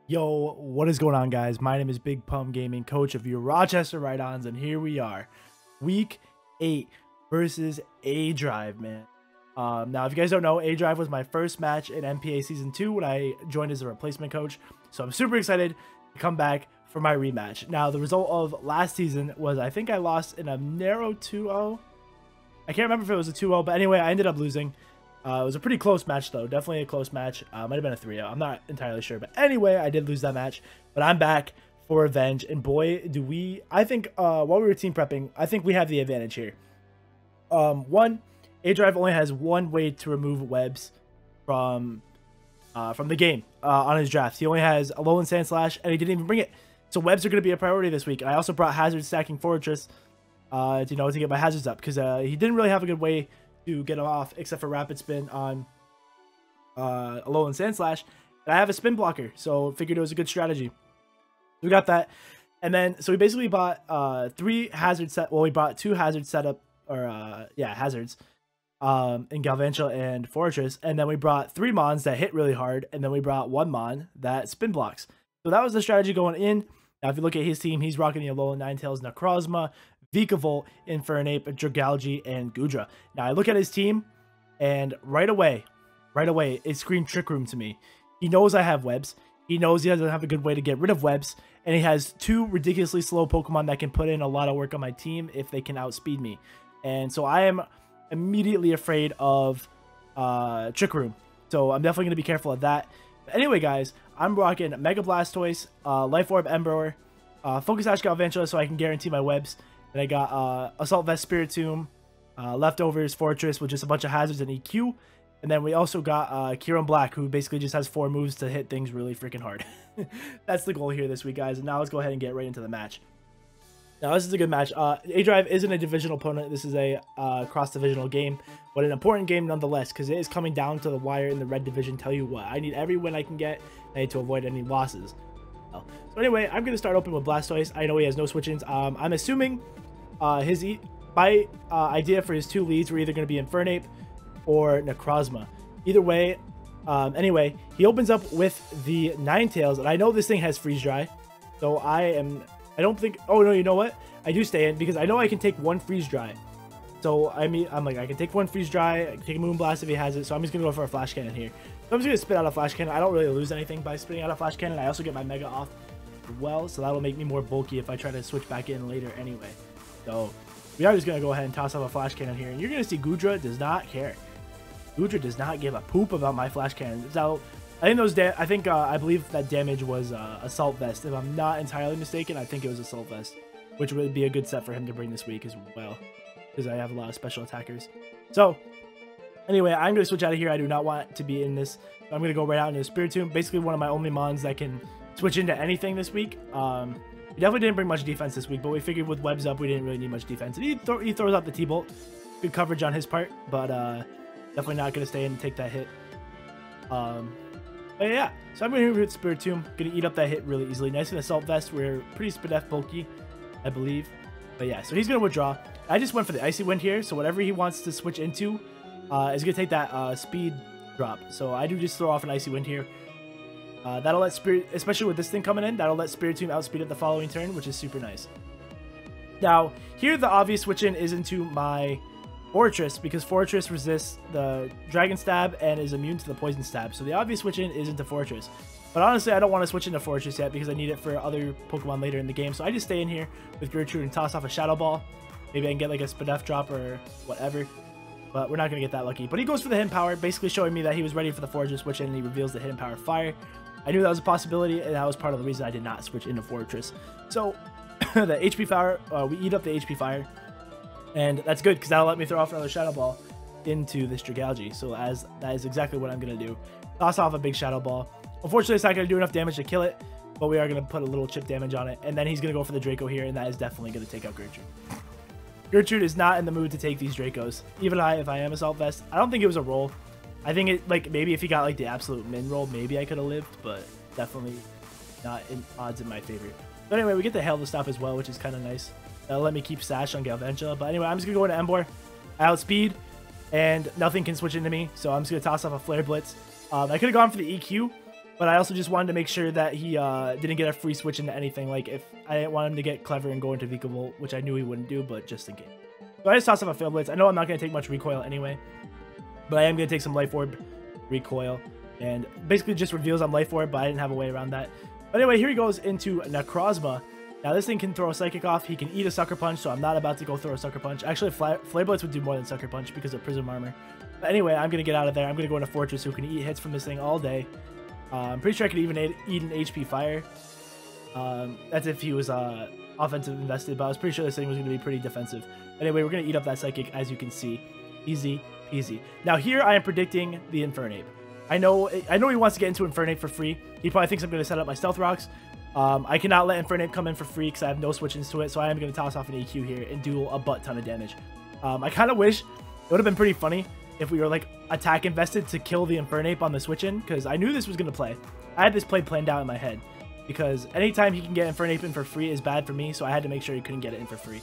Yo, what is going on, guys? My name is Big Pum Gaming, coach of your Rochester Rhydons, and here we are, Week 8 versus aDrive, man. Now, if you guys don't know, aDrive was my first match in NPA Season 2 when I joined as a replacement coach, so I'm super excited to come back for my rematch. Now, the result of last season was I think I lost in a narrow 2-0. I can't remember if it was a 2-0, but anyway, I ended up losing. It was a pretty close match, though. Definitely a close match. Might have been a 3-0. I'm not entirely sure. But anyway, I did lose that match. But I'm back for revenge. And boy, do we... I think while we were team prepping, I think we have the advantage here. One, aDrive only has one way to remove webs from the game on his draft. He only has a Alolan Sandslash, and he didn't even bring it. So webs are going to be a priority this week. I also brought Hazard Stacking Fortress to get my hazards up, because he didn't really have a good way to get him off, except for Rapid Spin on Alolan Sandslash. And I have a spin blocker, so figured it was a good strategy. We got that. And then, so we basically bought we bought two hazard setup, or hazards in Galvantula and Fortress. And then we brought 3 Mons that hit really hard, and then we brought 1 Mon that spin blocks. So that was the strategy going in. Now, if you look at his team, he's rocking the Alolan Ninetales, Necrozma, Vikavolt, Infernape, Dragalge, and Goodra. Now, I look at his team, and right away, it screamed Trick Room to me. He knows I have webs. He knows he doesn't have a good way to get rid of webs, and he has 2 ridiculously slow Pokemon that can put in a lot of work on my team if they can outspeed me. And so I am immediately afraid of Trick Room. So I'm definitely going to be careful of that. But anyway, guys, I'm rocking Mega Blastoise, Life Orb Ember, Focus Ash Galvantula so I can guarantee my webs. And I got Assault Vest Spiritomb, Leftovers Fortress with just a bunch of hazards and EQ. And then we also got Kieran Black, who basically just has 4 moves to hit things really freaking hard. That's the goal here this week, guys. And now let's go ahead and get right into the match. Now, this is a good match. aDrive isn't a divisional opponent. This is a cross-divisional game, but an important game nonetheless, because it is coming down to the wire in the red division. Tell you what, I need every win I can get. I need to avoid any losses. So anyway, I'm going to start open with Blastoise. I know he has no switch-ins. I'm assuming my idea for his 2 leads were either going to be Infernape or Necrozma. Either way, anyway, he opens up with the Ninetales, and I know this thing has Freeze Dry, so I don't think... Oh, no, you know what? I do stay in, because I know I can take 1 Freeze Dry. So, I'm like, I can take 1 Freeze Dry, I can take a Moonblast if he has it, so I'm just going to go for a Flash Cannon here. So I'm just going to spit out a Flash Cannon. I don't really lose anything by spitting out a Flash Cannon. I also get my Mega off as well, so that'll make me more bulky if I try to switch back in later anyway. So, we are just going to go ahead and toss off a Flash Cannon here, and you're going to see Goodra does not care. Goodra does not give a poop about my Flash Cannon. So, I think I believe that damage was Assault Vest. If I'm not entirely mistaken, I think it was Assault Vest, which would be a good set for him to bring this week as well, because I have a lot of special attackers. So, anyway, I'm going to switch out of here. I do not want to be in this. So I'm going to go right out into Spiritomb, basically one of my only Mons that can switch into anything this week. He definitely didn't bring much defense this week, but we figured with webs up, we didn't really need much defense. And he throws out the T-Bolt. Good coverage on his part, but definitely not going to stay in and take that hit. But yeah, so I'm going to hit Spiritomb. Going to eat up that hit really easily. Nice and Assault Vest. We're pretty Spadef bulky, I believe. But yeah, so he's going to withdraw. I just went for the Icy Wind here, so whatever he wants to switch into is going to take that speed drop. So I do just throw off an Icy Wind here. That'll let especially with this thing coming in, that'll let Spiritomb outspeed it the following turn, which is super nice. Now, here the obvious switch in is into my Fortress, because Fortress resists the Dragon Stab and is immune to the Poison Stab. So the obvious switch in is into Fortress. But honestly, I don't want to switch into Fortress yet because I need it for other Pokemon later in the game. So I just stay in here with Gertrude and toss off a Shadow Ball. Maybe I can get like a Spadef drop or whatever. But we're not going to get that lucky. But he goes for the Hidden Power, basically showing me that he was ready for the Fortress switch in, and he reveals the Hidden Power Fire. I knew that was a possibility, and that was part of the reason I did not switch into Fortress. So the HP Fire, we eat up the HP Fire. And that's good, because that'll let me throw off another Shadow Ball into this Dragalge. So that is exactly what I'm going to do. Toss off a big Shadow Ball. Unfortunately, it's not going to do enough damage to kill it, but we are going to put a little chip damage on it. And then he's going to go for the Draco here, and that is definitely going to take out Gertrude. Gertrude is not in the mood to take these Dracos. Even if I am Assault Vest, I don't think it was a roll. I think it, like, maybe if he got, like, the absolute min roll, maybe I could have lived, but definitely not in odds in my favor. But anyway, we get the Hail to stop as well, which is kind of nice. That'll let me keep Sash on Galvantula. But anyway, I'm just going to go into Emboar. I outspeed, and nothing can switch into me. So I'm just going to toss off a Flare Blitz. I could have gone for the EQ, but I also just wanted to make sure that he didn't get a free switch into anything. Like, if I didn't want him to get clever and go into Vikavolt, which I knew he wouldn't do, but just in case. So I just tossed off a Fail Blitz. I know I'm not going to take much recoil anyway, but I am going to take some Life Orb recoil, and basically just reveals I'm Life Orb, but I didn't have a way around that. But anyway, here he goes into Necrozma. Now this thing can throw a Psychic off. He can eat a Sucker Punch, so I'm not about to go throw a Sucker Punch. Actually, Flare Blitz would do more than Sucker Punch because of Prism Armor. But anyway, I'm going to get out of there. I'm going to go into Fortress, who can eat hits from this thing all day. I'm pretty sure I could even eat an HP Fire. That's if he was offensive invested, but I was pretty sure this thing was going to be pretty defensive. Anyway, we're going to eat up that Psychic, as you can see. Easy peasy. Now here I am predicting the Infernape. I know he wants to get into Infernape for free. He probably thinks I'm going to set up my Stealth Rocks. I cannot let Infernape come in for free because I have no switch into it, so I am going to toss off an EQ here and do a butt ton of damage. I kind of wish it would have been pretty funny if we were like attack invested to kill the Infernape on the switch in, because I knew this was going to play. I had this play planned out in my head, because anytime he can get Infernape in for free is bad for me, so I had to make sure he couldn't get it in for free.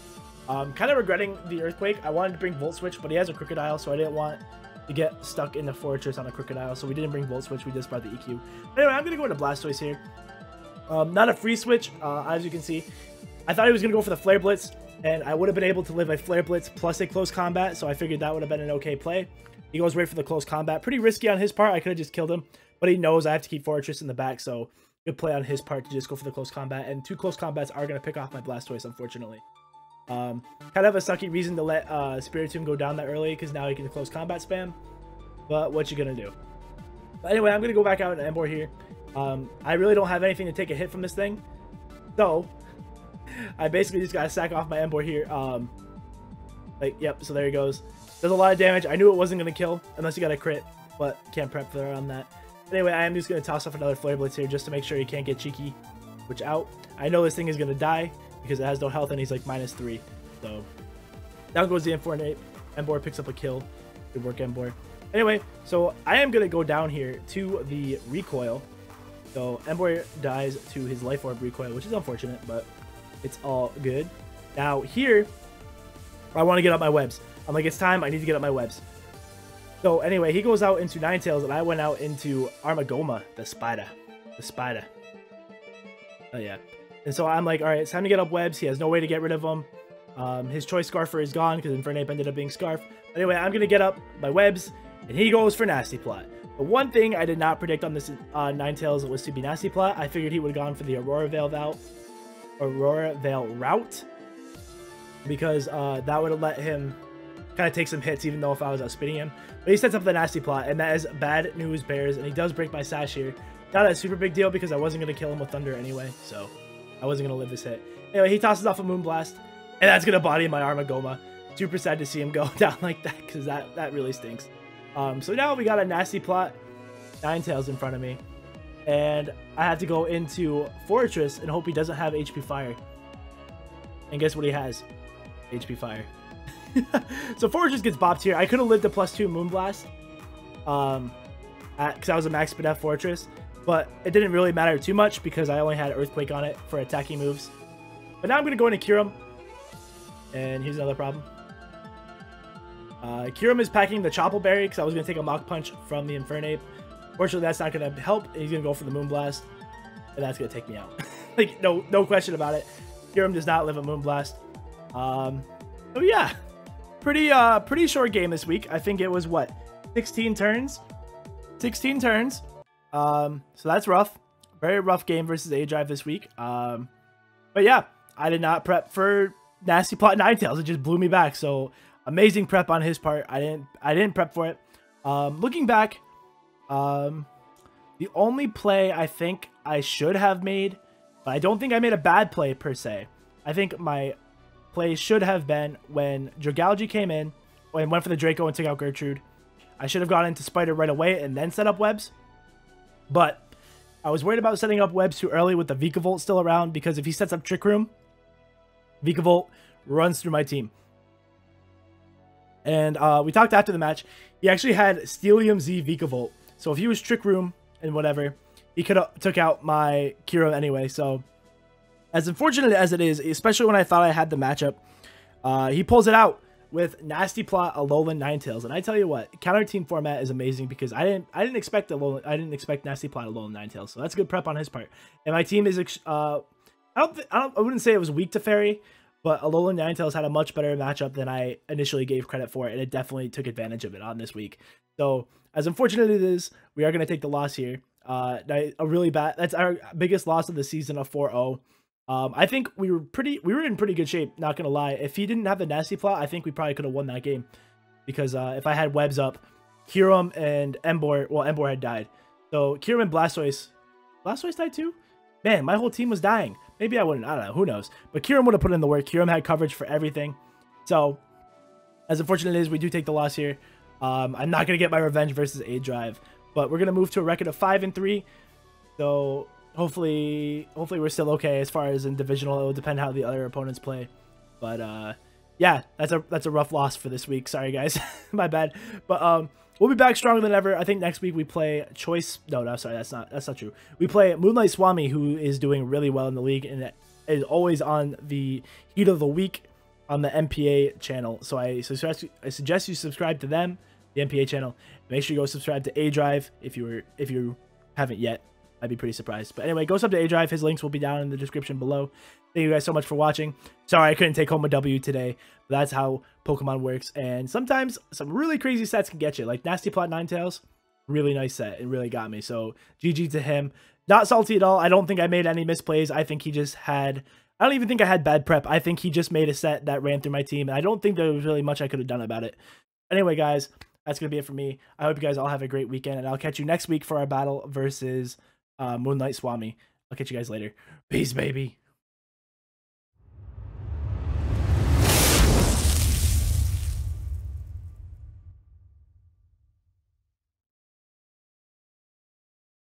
Kind of regretting the Earthquake. I wanted to bring Volt Switch, but he has a Crocodile, so I didn't want to get stuck in the Fortress on a Crocodile, so we didn't bring Volt Switch, we just brought the EQ. Anyway, I'm going to go into Blastoise here. Not a free switch, as you can see. I thought he was going to go for the Flare Blitz, and I would have been able to live a Flare Blitz plus a Close Combat, so I figured that would have been an okay play. He goes right for the Close Combat. Pretty risky on his part. I could have just killed him, but he knows I have to keep Fortress in the back, so good play on his part to just go for the Close Combat, and 2 Close Combats are going to pick off my Blastoise, unfortunately. Kind of a sucky reason to let Spiritomb go down that early, because now he can Close Combat spam, but what you gonna do? But anyway, I'm gonna go back out in Emboar here. I really don't have anything to take a hit from this thing, so I basically just gotta sack off my Emboar here. Yep, so there he goes. Does a lot of damage. I knew it wasn't gonna kill unless you got a crit, but can't prep for on that. Anyway, I am just gonna toss off another Flare Blitz here just to make sure he can't get cheeky, which out. I know this thing is gonna die because it has no health and he's like -3, so down goes the Infernape. Emboar picks up a kill. Good work, Emboar. Anyway, so I am gonna go down here to the recoil. So Emboar dies to his Life Orb recoil, which is unfortunate, but it's all good. Now here, I want to get up my webs. I'm like, it's time. I need to get up my webs. So anyway, he goes out into Ninetales, and I went out into Armagoma, the spider. The spider. Oh yeah. And so I'm like, all right, it's time to get up webs. He has no way to get rid of them. His choice Scarfer is gone because Infernape ended up being Scarf. Anyway, I'm gonna get up my webs, and he goes for Nasty Plot. The one thing I did not predict on this Ninetales was to be Nasty Plot. I figured he would have gone for the Aurora Veil route, because that would have let him kind of take some hits, even though if I was outspitting him. But he sets up the Nasty Plot, and that is bad news, Bears, and he does break my Sash here. Not a super big deal because I wasn't going to kill him with Thunder anyway, so I wasn't going to live this hit. Anyway, he tosses off a Moonblast, and that's going to body my Armagoma. Super sad to see him go down like that, because that really stinks. So now we got a Nasty Plot Ninetales in front of me, and I have to go into Fortress and hope he doesn't have HP Fire. And guess what he has? HP Fire. So Fortress gets bopped here. I could have lived a +2 Moonblast, because I was a max Spadef Fortress, but it didn't really matter too much because I only had Earthquake on it for attacking moves. But now I'm going to go into Kyurem, and here's another problem. Kyurem is packing the Chople Berry because I was going to take a Mach Punch from the Infernape. Fortunately, that's not going to help. He's going to go for the Moonblast, and that's going to take me out. Like, no question about it. Kyurem does not live a Moonblast. So yeah, pretty short game this week. I think it was, what, 16 turns? 16 turns. So that's rough. Very rough game versus aDrive this week. But yeah, I did not prep for Nasty Plot Ninetales. It just blew me back. So amazing prep on his part. I didn't prep for it. Looking back, the only play I think I should have made, but I don't think I made a bad play per se. I think my play should have been when Dragalge came in and went for the Draco and took out Gertrude. I should have gone into Spider right away and then set up webs. But I was worried about setting up webs too early with the Vikavolt still around, because if he sets up Trick Room, Vikavolt runs through my team. And we talked after the match. He actually had Steelium Z Vikavolt. So if he was Trick Room and whatever, he could have took out my Kira anyway. So as unfortunate as it is, especially when I thought I had the matchup, he pulls it out with Nasty Plot, Alolan Ninetales, and I tell you what, counter team format is amazing because I didn't expect Nasty Plot, Alolan Ninetales, so that's good prep on his part. And my team is I wouldn't say it was weak to Fairy, but Alolan Ninetales had a much better matchup than I initially gave credit for, and it definitely took advantage of it on this week. So as unfortunate as it is, we are going to take the loss here. That's our biggest loss of the season, a 4-0. I think we were in pretty good shape, not gonna lie. If he didn't have the Nasty Plot, I think we probably could have won that game. Because if I had webs up, Kyurem and Emboar, well, Emboar had died. So Kyurem and Blastoise died too? Man, my whole team was dying. Maybe I wouldn't, I don't know, who knows. But Kyurem would have put in the work. Kyurem had coverage for everything. So, as unfortunate as we do take the loss here, I'm not gonna get my revenge versus aDrive. But we're gonna move to a record of 5-3. So hopefully we're still okay as far as in divisional. It will depend how the other opponents play. But yeah, that's a rough loss for this week. Sorry guys, my bad. But we'll be back stronger than ever. I think next week we play Choice. No, sorry, that's not true. We play Moonlight Swami, who is doing really well in the league and is always on the heat of the week on the NPA channel. So I suggest you subscribe to them, the NPA channel. Make sure you go subscribe to aDrive if you haven't yet. I'd be pretty surprised. But anyway, go sub to aDrive. His links will be down in the description below. Thank you guys so much for watching. Sorry I couldn't take home a W today, but that's how Pokemon works. And sometimes some really crazy sets can get you. Like Nasty Plot Ninetales, really nice set. It really got me. So GG to him. Not salty at all. I don't think I made any misplays. I think he just had... I don't even think I had bad prep. I think he just made a set that ran through my team. And I don't think there was really much I could have done about it. Anyway, guys, that's going to be it for me. I hope you guys all have a great weekend. And I'll catch you next week for our battle versus... Moonlight Swami. I'll catch you guys later. Peace, baby.